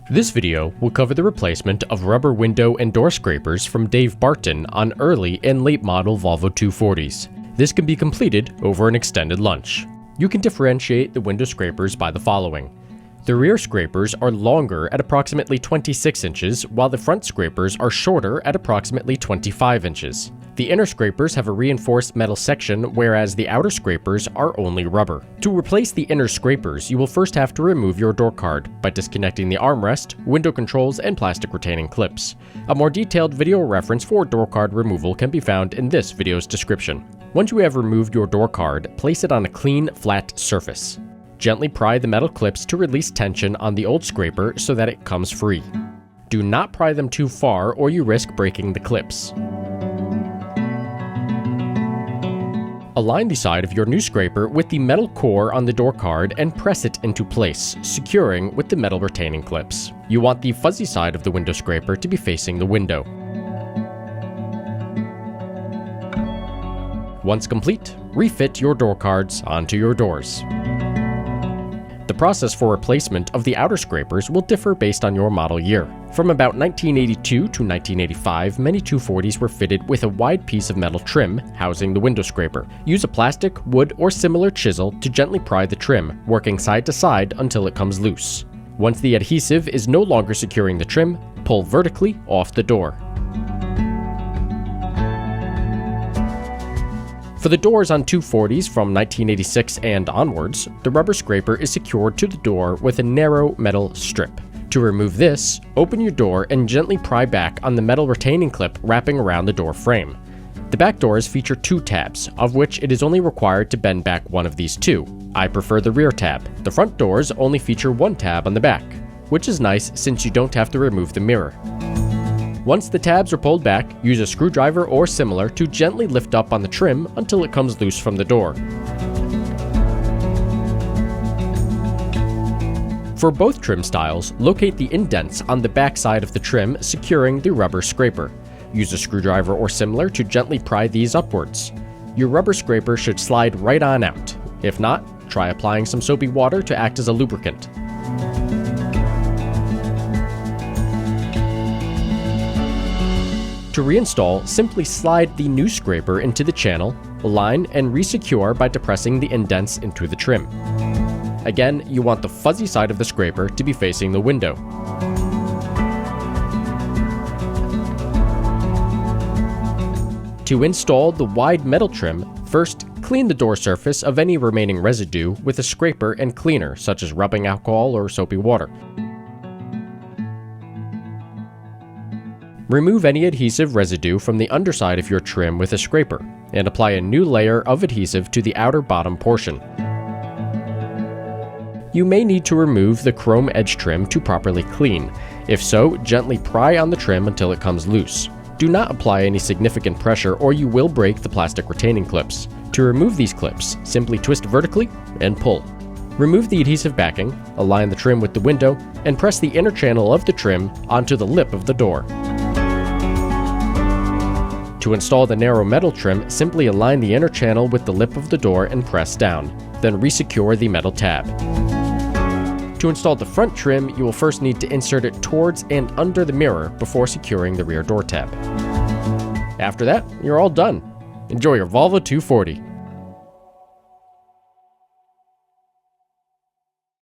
This video will cover the replacement of rubber window and door scrapers from Dave Barton on early and late model Volvo 240s. This can be completed over an extended lunch. You can differentiate the window scrapers by the following. The rear scrapers are longer at approximately 26 inches, while the front scrapers are shorter at approximately 25 inches. The inner scrapers have a reinforced metal section, whereas the outer scrapers are only rubber. To replace the inner scrapers, you will first have to remove your door card by disconnecting the armrest, window controls, and plastic retaining clips. A more detailed video reference for door card removal can be found in this video's description. Once you have removed your door card, place it on a clean, flat surface. Gently pry the metal clips to release tension on the old scraper so that it comes free. Do not pry them too far or you risk breaking the clips. Align the side of your new scraper with the metal core on the door card and press it into place, securing with the metal retaining clips. You want the fuzzy side of the window scraper to be facing the window. Once complete, refit your door cards onto your doors. The process for replacement of the outer scrapers will differ based on your model year. From about 1982 to 1985, many 240s were fitted with a wide piece of metal trim housing the window scraper. Use a plastic, wood, or similar chisel to gently pry the trim, working side to side until it comes loose. Once the adhesive is no longer securing the trim, pull vertically off the door. For the doors on 240s from 1986 and onwards, the rubber scraper is secured to the door with a narrow metal strip. To remove this, open your door and gently pry back on the metal retaining clip wrapping around the door frame. The back doors feature two tabs, of which it is only required to bend back one of these two. I prefer the rear tab. The front doors only feature one tab on the back, which is nice since you don't have to remove the mirror. Once the tabs are pulled back, use a screwdriver or similar to gently lift up on the trim until it comes loose from the door. For both trim styles, locate the indents on the back side of the trim securing the rubber scraper. Use a screwdriver or similar to gently pry these upwards. Your rubber scraper should slide right on out. If not, try applying some soapy water to act as a lubricant. To reinstall, simply slide the new scraper into the channel, align, and resecure by depressing the indents into the trim. Again, you want the fuzzy side of the scraper to be facing the window. To install the wide metal trim, first clean the door surface of any remaining residue with a scraper and cleaner such as rubbing alcohol or soapy water. Remove any adhesive residue from the underside of your trim with a scraper, and apply a new layer of adhesive to the outer bottom portion. You may need to remove the chrome edge trim to properly clean. If so, gently pry on the trim until it comes loose. Do not apply any significant pressure or you will break the plastic retaining clips. To remove these clips, simply twist vertically and pull. Remove the adhesive backing, align the trim with the window, and press the inner channel of the trim onto the lip of the door. To install the narrow metal trim, simply align the inner channel with the lip of the door and press down, then resecure the metal tab. To install the front trim, you will first need to insert it towards and under the mirror before securing the rear door tab. After that, you're all done. Enjoy your Volvo 240.